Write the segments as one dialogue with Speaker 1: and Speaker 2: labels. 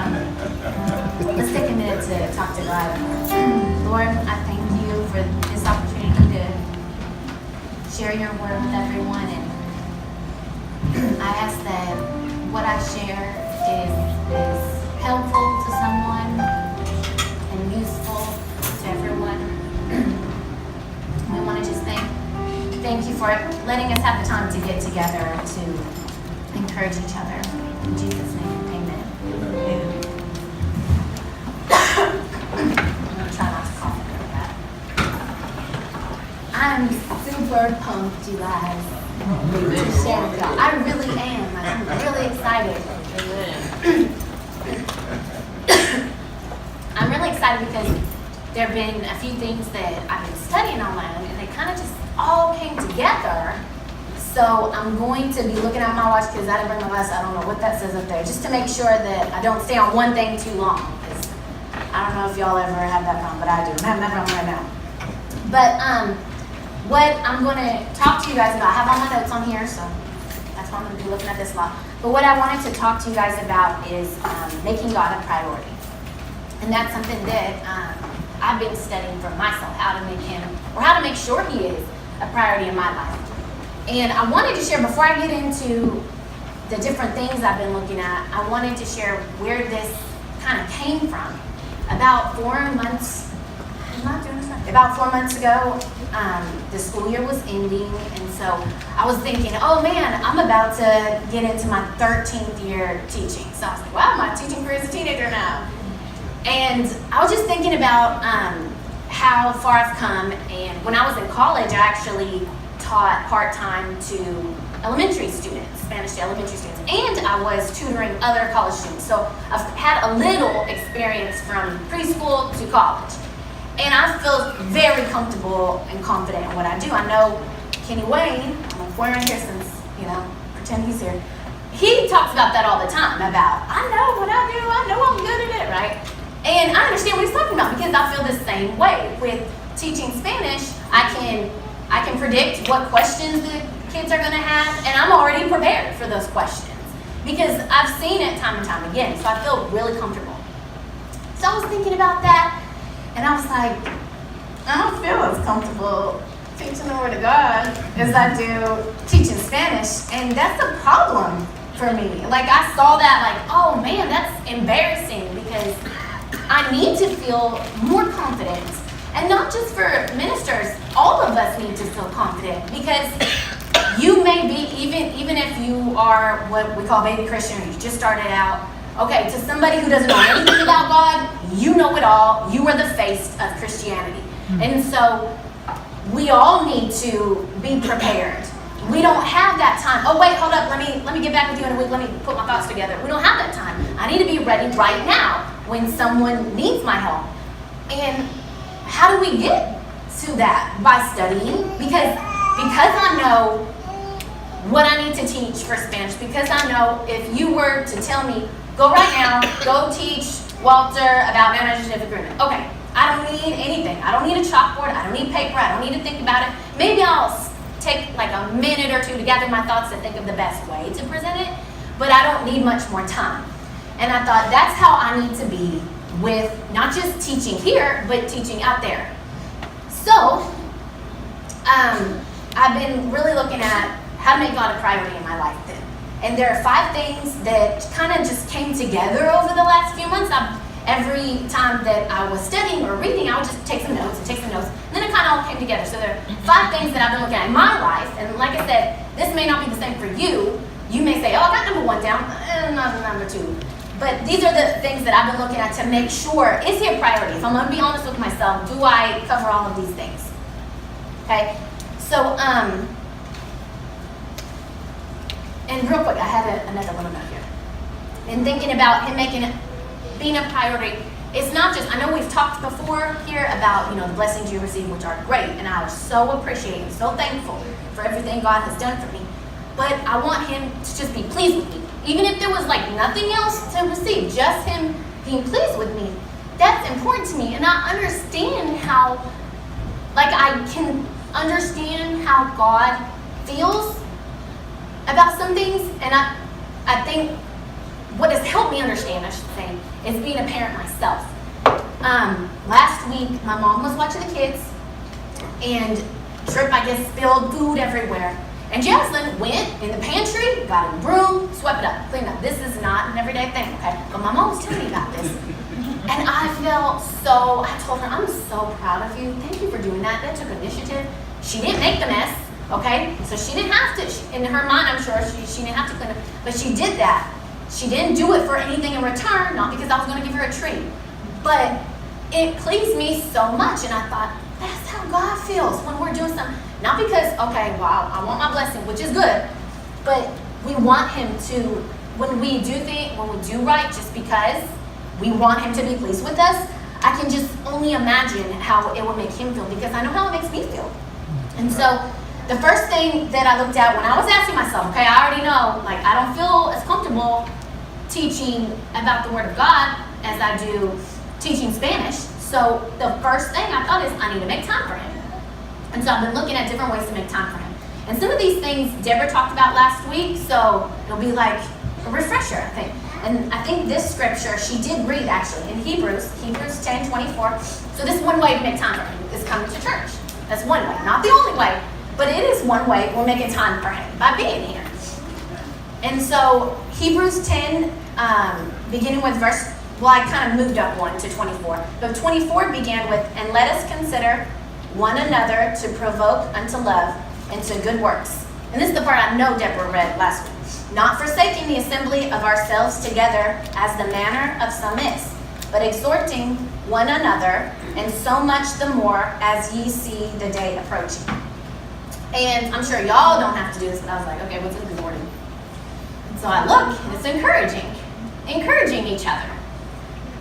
Speaker 1: Let's take a minute to talk to God. Lord, I thank you for this opportunity to share your word with everyone, and I ask that what I share is helpful to someone and useful to everyone. We want to just thank you for letting us have the time to get together to encourage each other. In Jesus' name, amen. I'm going to try not to cough over that. I'm super pumped, you guys, to share with y'all. I really am. I'm really excited. I'm really excited because there have been a few things that I've been studying on my own, and they kind of just all came together. So I'm going to be looking at my watch because I didn't bring my glasses. I don't know what that says up there, just to make sure that I don't stay on one thing too long. Because I don't know if y'all ever have that problem, but I do. I'm having that problem right now. But what I'm going to talk to you guys about, I have all my notes on here, so that's why I'm going to be looking at this a lot. But what I wanted to talk to you guys about is making God a priority. And that's something that I've been studying for myself, how to make him, or how to make sure he is a priority in my life. And I wanted to share, before I get into the different things I've been looking at, I wanted to share where this kind of came from. About 4 months ago, the school year was ending, and so I was thinking, oh man, I'm about to get into my 13th year teaching. So I was like, wow, my teaching career as a teenager now. And I was just thinking about how far I've come, and when I was in college, I actually taught part-time to elementary students, Spanish to elementary students, and I was tutoring other college students. So I've had a little experience from preschool to college. And I feel very comfortable and confident in what I do. I know Kenny Wayne, I'm like wearing here since, pretend he's here. He talks about that all the time, about, I know what I do, I know I'm good at it, right? And I understand what he's talking about because I feel the same way. With teaching Spanish, I can predict what questions the kids are going to have, and I'm already prepared for those questions because I've seen it time and time again, so I feel really comfortable. So I was thinking about that, and I was like, I don't feel as comfortable teaching the Word of God as I do teaching Spanish, and that's a problem for me. Like, I saw that, like, oh man, that's embarrassing because I need to feel more confident. And not just for ministers, all of us need to feel confident because you may be, even if you are what we call baby Christian, or you just started out, okay, to somebody who doesn't know anything about God, you know it all. You are the face of Christianity. And so we all need to be prepared. We don't have that time. Oh wait, hold up, let me get back with you in a week, let me put my thoughts together. We don't have that time. I need to be ready right now when someone needs my help. And how do we get to that? By studying, because I know what I need to teach for Spanish, because I know if you were to tell me, go right now, go teach Walter about marriage and agreement. Okay, I don't need anything. I don't need a chalkboard. I don't need paper. I don't need to think about it. Maybe I'll take like a minute or two to gather my thoughts to think of the best way to present it, but I don't need much more time. And I thought that's how I need to be with not just teaching here, but teaching out there. So, I've been really looking at how to make God a priority in my life then. And there are 5 things that kind of just came together over the last few months. Every time that I was studying or reading, I would just take some notes, and then it kind of all came together. So there are 5 things that I've been looking at in my life, and like I said, this may not be the same for you. You may say, oh, I got number 1 down, not number 2. But these are the things that I've been looking at to make sure, is he a priority? If I'm going to be honest with myself, do I cover all of these things? Okay, so, and real quick, I had another little note here. And thinking about him being a priority, it's not just, I know we've talked before here about, the blessings you receive, which are great, and I so appreciate and so thankful for everything God has done for me. But I want him to just be pleased with me. Even if there was like nothing else to receive, just him being pleased with me, that's important to me. And I understand how, I can understand how God feels about some things. And I think what has helped me understand, I should say, is being a parent myself. Last week, my mom was watching the kids, and Trip, I guess, spilled food everywhere. And Jaslyn went in the pantry, got a broom, swept it up, cleaned up. This is not an everyday thing, okay? But my mom was telling me about this. And I told her, I'm so proud of you. Thank you for doing that. That took initiative. She didn't make the mess, okay? So she didn't have to. In her mind, I'm sure, she didn't have to clean up. But she did that. She didn't do it for anything in return, not because I was going to give her a treat. But it pleased me so much, and I thought, that's how God feels when we're doing something. Not because, okay, wow, I want my blessing, which is good, but we want Him to, when we do right, just because we want Him to be pleased with us, I can just only imagine how it would make Him feel, because I know how it makes me feel. And so, the first thing that I looked at when I was asking myself, okay, I already know, like, I don't feel as comfortable teaching about the Word of God as I do teaching Spanish. So the first thing I thought is I need to make time for Him. And so I've been looking at different ways to make time for Him. And some of these things Deborah talked about last week, so it'll be like a refresher, I think. And I think this scripture she did read actually in Hebrews 10:24. So this one way to make time for Him is coming to church. That's one way, not the only way, but it is one way we're making time for Him, by being here. And so Hebrews 10, beginning with verse, well, I kind of moved up one to 24. But 24 began with, and let us consider one another to provoke unto love and to good works. And this is the part I know Deborah read last week. Not forsaking the assembly of ourselves together as the manner of some is, but exhorting one another, and so much the more as ye see the day approaching. And I'm sure y'all don't have to do this, but I was like, okay, what's exhorting? So I look, and it's encouraging each other.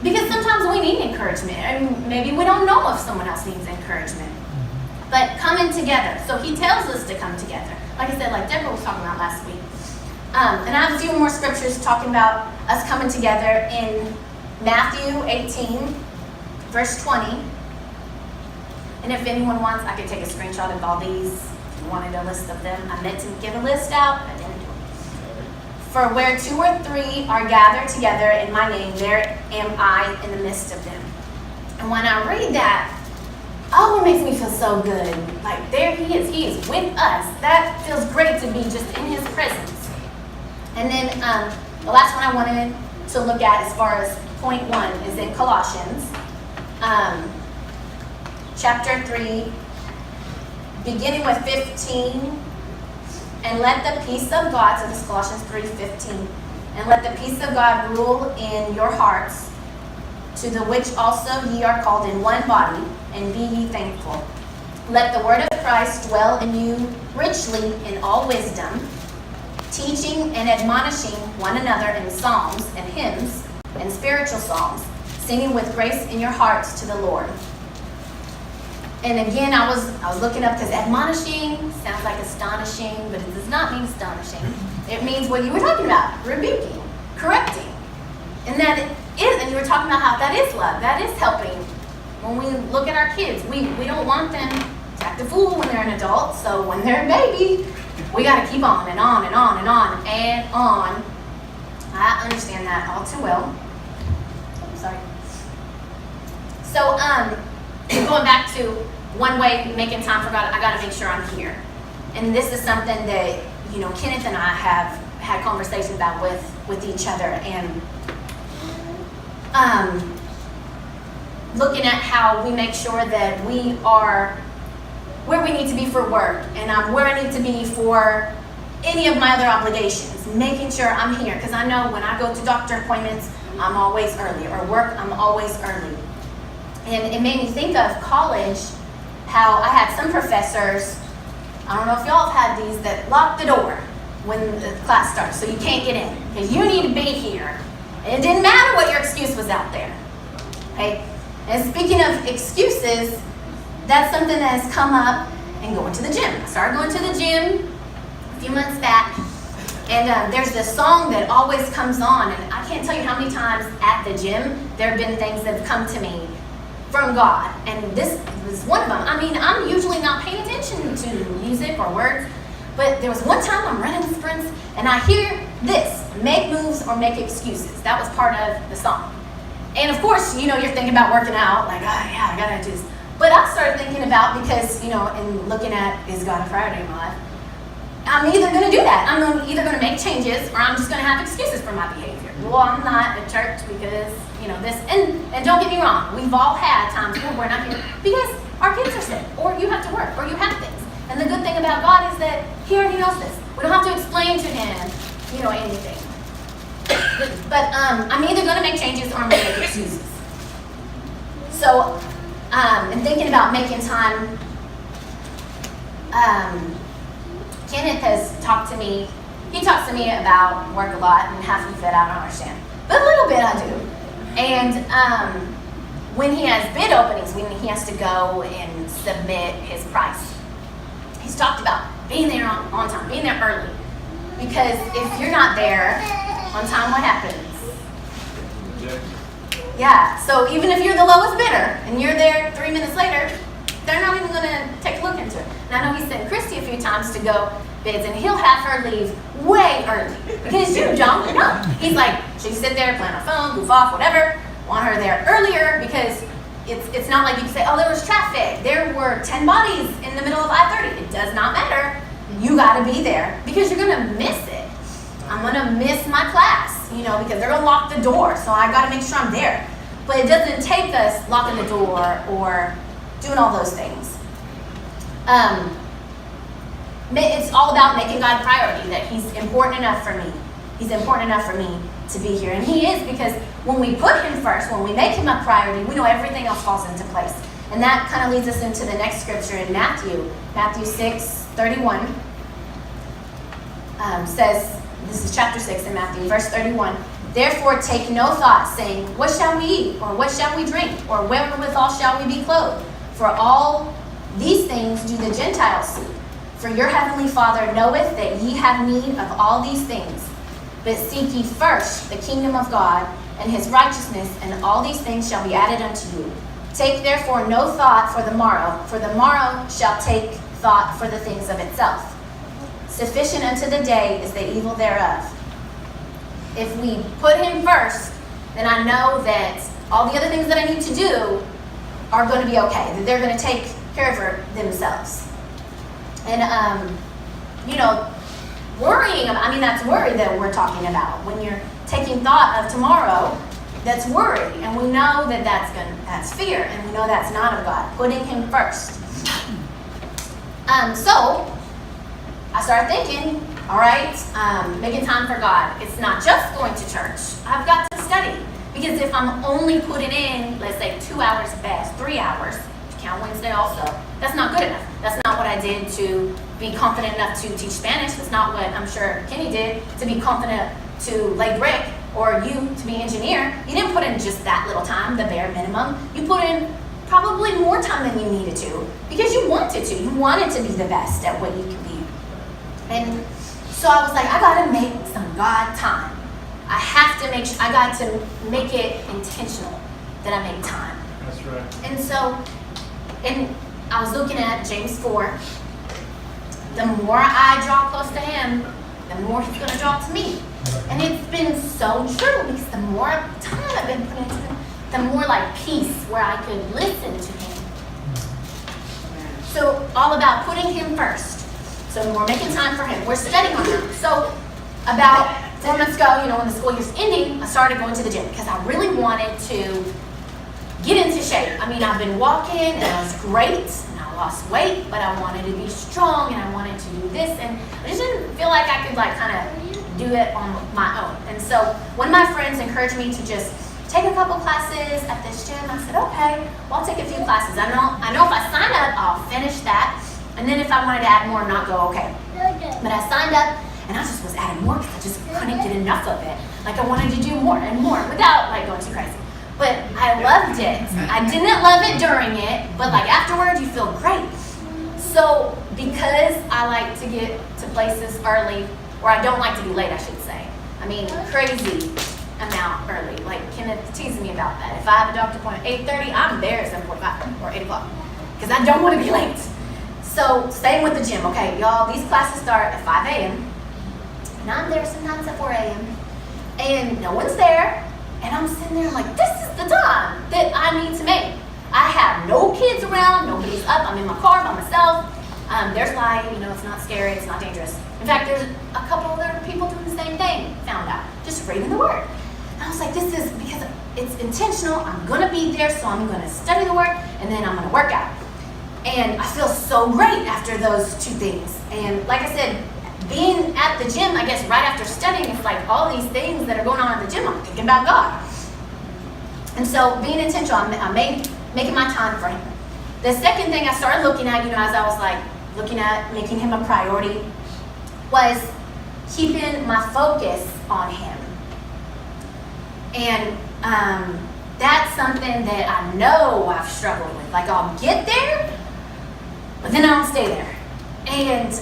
Speaker 1: Because sometimes we need encouragement, and maybe we don't know if someone else needs encouragement. But coming together. So he tells us to come together. Like I said, like Deborah was talking about last week. And I have a few more scriptures talking about us coming together in Matthew 18, verse 20. And if anyone wants, I could take a screenshot of all these. If you wanted a list of them, I meant to give a list out. I didn't do it. For where 2 or 3 are gathered together in my name, there am I in the midst of them. And when I read that, oh, it makes me feel so good. Like, there He is with us. That feels great to be just in His presence. And then the last one I wanted to look at as far as point 1 is in Colossians, chapter 3, beginning with 15. And let the peace of God, so this is Colossians 3:15, and let the peace of God rule in your hearts, to the which also ye are called in one body, and be ye thankful. Let the word of Christ dwell in you richly in all wisdom, teaching and admonishing one another in psalms and hymns and spiritual songs, singing with grace in your hearts to the Lord. And again, I was looking up, because admonishing sounds like astonishing, but it does not mean astonishing. It means what you were talking about, rebuking, correcting. And that is, and you were talking about how that is love, that is helping. When we look at our kids, we don't want them to act a fool when they're an adult, so when they're a baby, we got to keep on and on and on and on and on. I understand that all too well. Oh, sorry. So, going back to one way making time for God, I got to make sure I'm here. And this is something that, Kenneth and I have had conversations about with each other, and looking at how we make sure that we are where we need to be for work, and I'm where I need to be for any of my other obligations, making sure I'm here. Because I know when I go to doctor appointments, I'm always early, or work, I'm always early. And it made me think of college, how I had some professors, I don't know if y'all have had these, that lock the door when the class starts, so you can't get in, because you need to be here. And it didn't matter what your excuse was out there. Okay? And speaking of excuses, that's something that has come up in going to the gym. I started going to the gym a few months back, and there's this song that always comes on, and I can't tell you how many times at the gym there have been things that have come to me from God, and this was one of them. I mean, I'm usually not paying attention to music or words, but there was one time I'm running sprints, and I hear this. make moves or make excuses. That was part of the song. And of course, you're thinking about working out, like, oh yeah, I gotta do this. But I started thinking about, because, and looking at, is God a priority in my life? I'm either gonna do that. I'm either gonna make changes, or I'm just gonna have excuses for my behavior. Well, I'm not at church because, this, and don't get me wrong, we've all had times where we're not here because our kids are sick, or you have to work, or you have things. And the good thing about God is that He already knows this. We don't have to explain to Him, anything. But I'm either going to make changes or I'm going to make excuses. So, and thinking about making time, Kenneth has talked to me. He talks to me about work a lot, and half of it I don't understand. But a little bit I do. And when he has bid openings, when he has to go and submit his price, he's talked about being there on time, being there early. Because if you're not there on time, what happens? Yeah, so even if you're the lowest bidder and you're there 3 minutes later, they're not even going to take a look into it. And I know he sent Christy a few times to go bids, and he'll have her leave way early because you don't know. He's like, she can sit there, play on her phone, goof off, whatever. Want her there earlier because it's not like you can say, oh, there was traffic. There were 10 bodies in the middle of I-30. It does not matter. You got to be there because you're going to miss it. I'm going to miss my class, because they're going to lock the door. So I got to make sure I'm there. But it doesn't take us locking the door or doing all those things. It's all about making God a priority, that He's important enough for me. He's important enough for me to be here. And He is, because when we put Him first, when we make Him a priority, we know everything else falls into place. And that kind of leads us into the next scripture in Matthew 6:31. Says, this is chapter 6 in Matthew, verse 31. Therefore take no thought, saying, what shall we eat? Or what shall we drink? Or wherewithal shall we be clothed? For all these things do the Gentiles seek. For your heavenly Father knoweth that ye have need of all these things. But seek ye first the kingdom of God and His righteousness, and all these things shall be added unto you. Take therefore no thought for the morrow shall take thought for the things of itself. Sufficient unto the day is the evil thereof. If we put Him first, then I know that all the other things that I need to do are going to be okay. That they're going to take care of themselves. And, worrying, that's worry that we're talking about. When you're taking thought of tomorrow, that's worry. And we know that that's fear. And we know that's not of God. Putting Him first. So, I started thinking, all right, making time for God. It's not just going to church. I've got to study. Because if I'm only putting in, let's say, 2 hours best, 3 hours, count Wednesday also, that's not good enough. That's not what I did to be confident enough to teach Spanish. That's not what I'm sure Kenny did to be confident to lay brick, or you to be engineer. You didn't put in just that little time, the bare minimum. You put in probably more time than you needed to because you wanted to. You wanted to be the best at what you can be. And so I was like, I got to make some God time. I have to make sure, I got to make it intentional that I make time.
Speaker 2: That's right.
Speaker 1: And so, and I was looking at James 4. The more I draw close to Him, the more He's going to draw to me. And it's been so true because the more time I've been putting into Him, the more like peace where I could listen to Him. So all about putting Him first. So we're making time for Him. We're studying on Him. So about 4 months ago, when the school year's ending, I started going to the gym because I really wanted to get into shape. I've been walking and it was great and I lost weight, but I wanted to be strong and I wanted to do this, and I just didn't feel like I could kind of do it on my own. And so one of my friends encouraged me to just take a couple classes at this gym. I said, okay, well, I'll take a few classes. I know if I sign up, I'll finish that. And then if I wanted to add more, not go, okay. But I signed up, and I just was adding more because I just couldn't get enough of it. I wanted to do more and more without going too crazy. But I loved it. I didn't love it during it, but afterwards you feel great. So because I like to get to places early, or I don't like to be late, I should say. Crazy amount early. Kenneth teases me about that. If I have a doctor appointment at 8:30, I'm there at 7:45 or 8 o'clock because I don't want to be late. So, staying with the gym, okay, y'all, these classes start at 5 a.m. And I'm there sometimes at 4 a.m. and no one's there, and I'm sitting there like, this is the time that I need to make. I have no kids around, nobody's up, I'm in my car by myself. There's light, it's not scary, it's not dangerous. In fact, there's a couple other people doing the same thing, found out, just reading the Word. And I was like, this is because it's intentional, I'm gonna be there, so I'm gonna study the Word, and then I'm gonna work out. And I feel so great after those two things. And like I said, being at the gym, I guess right after studying, it's like all these things that are going on at the gym, I'm thinking about God. And so being intentional, I'm making my time for Him. The second thing I started looking at, as I was like looking at making Him a priority, was keeping my focus on Him. And that's something that I know I've struggled with. Like, I'll get there, but then I don't stay there. And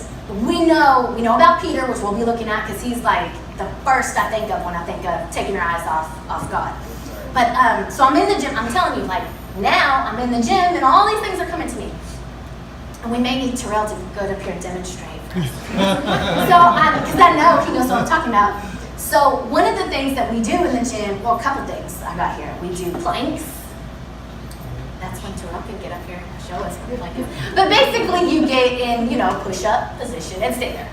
Speaker 1: we know about Peter, which we'll be looking at, because he's like the first I think of when I think of taking your eyes off God. But so I'm in the gym. I'm telling you, like, now I'm in the gym and all these things are coming to me. And we may need Terrell to go up here and demonstrate. So, because I know he knows what I'm talking about. So one of the things that we do in the gym, well, a couple things I got here. We do planks. That's when Terrell can get up here and show us what the plank is. But basically you get in, push-up position and stay there.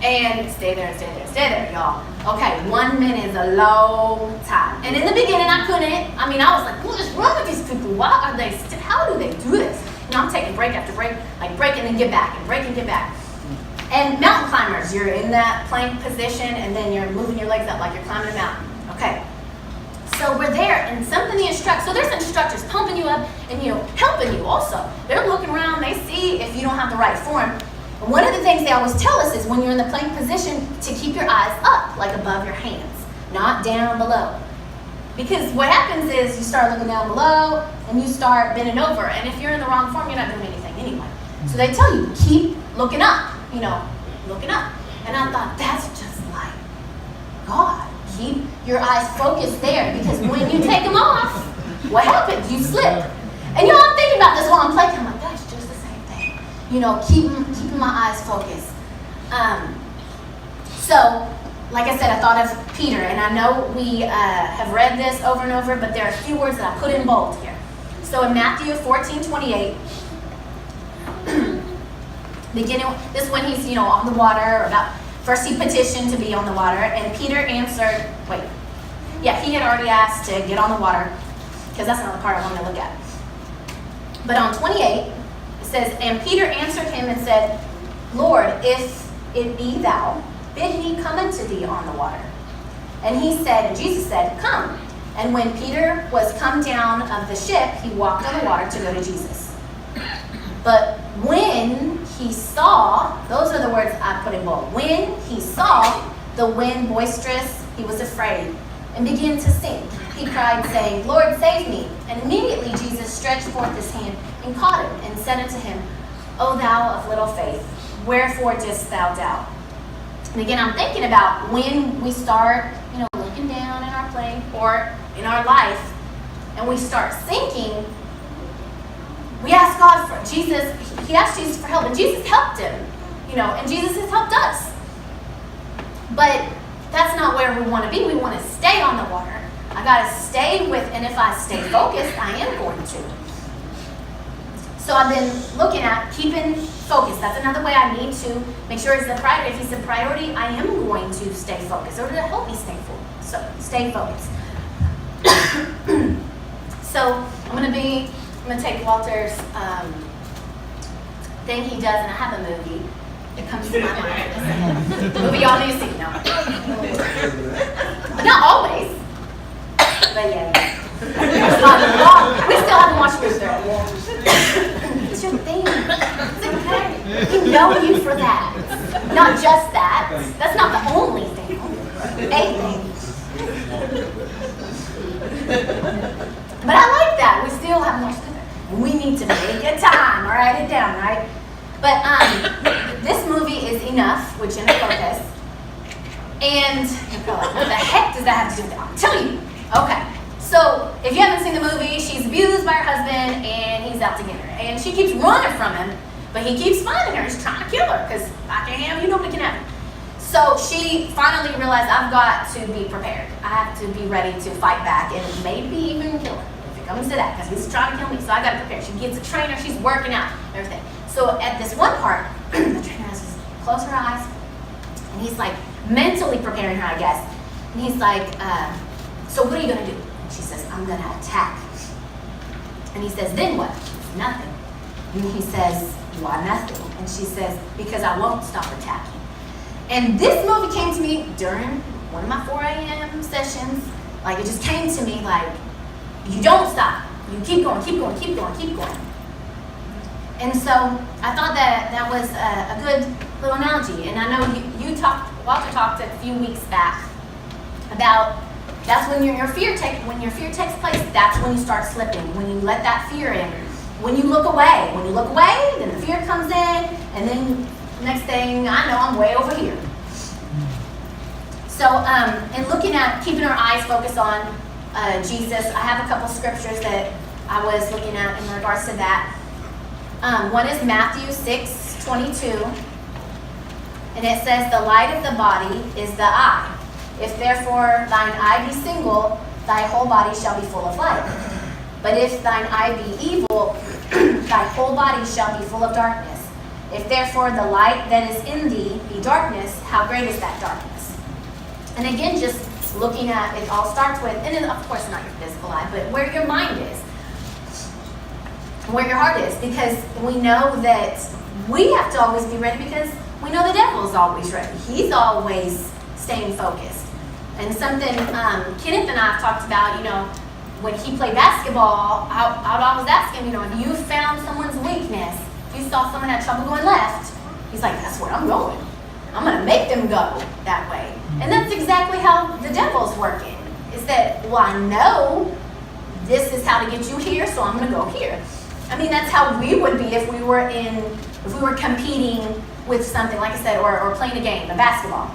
Speaker 1: And stay there, stay there, stay there, y'all. Okay, 1 minute is a long time. And in the beginning, I couldn't. I was like, what is wrong with these people? Why are they, how do they do this? I'm taking break after break, like break and then get back, and break and get back. And mountain climbers, you're in that plank position, and then you're moving your legs up like you're climbing a mountain. Okay. So we're there, and so there's instructors pumping you up and, helping you also. They're looking around, they see if you don't have the right form. And one of the things they always tell us is when you're in the plank position to keep your eyes up, like above your hands, not down below. Because what happens is you start looking down below and you start bending over. And if you're in the wrong form, you're not doing anything anyway. So they tell you, keep looking up, looking up. And I thought, that's just like God. Keep your eyes focused there, because when you take them off, what happens? You slip. And I'm thinking about this while I'm playing. I'm like, that's just the same thing. Keeping my eyes focused. So, like I said, I thought of Peter, and I know we have read this over and over, but there are a few words that I put in bold here. So in Matthew 14:28, this is when he's, on the water, first he petitioned to be on the water, and Peter answered, he had already asked to get on the water, because that's not the part I want to look at. But on 28, it says, and Peter answered him and said, Lord, if it be thou, bid me come unto thee on the water. And Jesus said, come. And when Peter was come down of the ship, he walked on the water to go to Jesus. But when he saw, those are the words I put in bold. When he saw the wind boisterous, he was afraid and began to sink. He cried, saying, Lord, save me. And immediately Jesus stretched forth his hand and caught him and said unto him, O thou of little faith, wherefore didst thou doubt? And again, I'm thinking about when we start, looking down in our plank or in our life, and we start sinking, we ask God for Jesus. He asked Jesus for help, and Jesus helped him, and Jesus has helped us. But that's not where we want to be. We want to stay on the water. I got to stay with, and if I stay focused, I am going to. So I've been looking at keeping focused. That's another way I need to make sure it's a priority. If it's a priority, I am going to stay focused, or to help me stay focused. So I'm going to take Walter's thing he does, and I have a movie that comes to my mind in a second. The movie y'all need to see, no. But not always. But yeah. We still haven't watched this though. It's your thing. It's okay. We know you for that. Not just that. That's not the only thing. A thing. But I like that. We still haven't watched it. We need to make a time or write it down, right? But this movie is Enough with Jennifer Lopez. And you're like, what the heck does that have to do with it? I'll tell you. Okay. So, if you haven't seen the movie, she's abused by her husband, and he's out to get her. And she keeps running from him, but he keeps finding her. He's trying to kill her, because I can't have you, nobody can have her. So she finally realized, I've got to be prepared. I have to be ready to fight back and maybe even kill him if it comes to that, because he's trying to kill me. So I got to prepare. She gets a trainer. She's working out, everything. So at this one part, the trainer has to close her eyes, and he's like mentally preparing her, I guess. And he's like, so what are you going to do? And she says, I'm going to attack. And he says, then what? Nothing. And he says, why nothing? And she says, because I won't stop attacking. And this movie came to me during one of my 4 a.m. sessions. Like, it just came to me like, you don't stop. You keep going, keep going, keep going, keep going. And so I thought that was a good little analogy. And I know Walter talked a few weeks back about that's when your fear takes place, that's when you start slipping, when you let that fear in. When you look away, then the fear comes in, and then next thing I know, I'm way over here. So, in looking at keeping our eyes focused on Jesus, I have a couple scriptures that I was looking at in regards to that. One is Matthew 6:22, and it says, "The light of the body is the eye. If therefore thine eye be single, thy whole body shall be full of light. But if thine eye be evil, thy whole body shall be full of darkness. If therefore the light that is in thee be darkness, how great is that darkness?" And again, just looking at it all starts with, and then of course not your physical eye, but where your mind is, where your heart is, because we know that we have to always be ready, because we know the devil is always ready. He's always staying focused. And something Kenneth and I have talked about, when he played basketball, I'd always ask him, if you found someone's weakness, if you saw someone had trouble going left, he's like, that's where I'm going. I'm going to make them go that way. And that's exactly how the devil's working. Is that, well, I know this is how to get you here, so I'm going to go here. I mean, that's how we would be if we were competing with something, like I said, or playing a game, a basketball.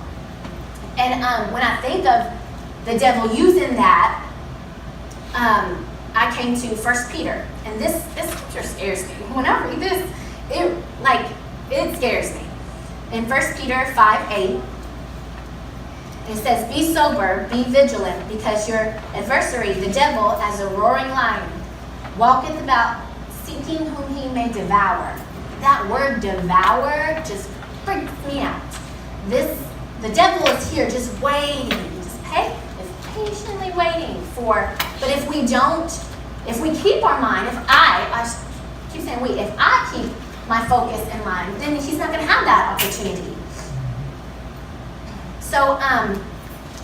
Speaker 1: And when I think of the devil using that, I came to 1 Peter, and this scripture scares me. When I read this, it scares me. In 1 Peter 5:8, it says, "Be sober, be vigilant, because your adversary, the devil, as a roaring lion, walketh about, seeking whom he may devour." That word devour just freaks me out. The devil is here just waiting, patiently waiting for, but if we keep our mind, if I keep saying if I keep my focus in mind, then he's not going to have that opportunity. So,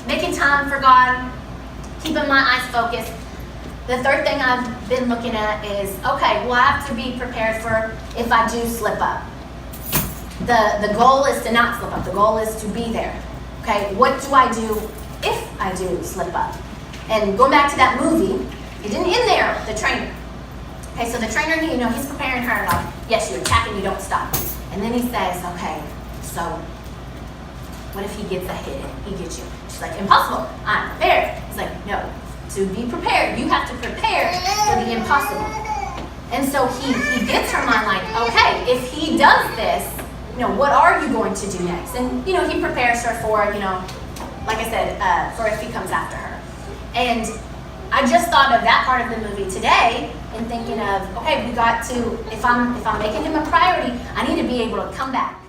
Speaker 1: making time for God, keeping my eyes focused. The third thing I've been looking at is, okay, well, I have to be prepared for if I do slip up. The goal is to not slip up. The goal is to be there. Okay, what do I do if I do slip up? And going back to that movie, it didn't end there, the trainer. Okay, so the trainer, he's preparing her, like, yes, you attack and you don't stop. And then he says, okay, so what if he gets a hit and he gets you? She's like, impossible, I'm prepared. He's like, no, to be prepared, you have to prepare for the impossible. And so he gets her mind like, okay, if he does this, what are you going to do next? And, he prepares her for, like I said, for if he comes after her. And I just thought of that part of the movie today and thinking of, okay, we got to, if I'm making him a priority, I need to be able to come back.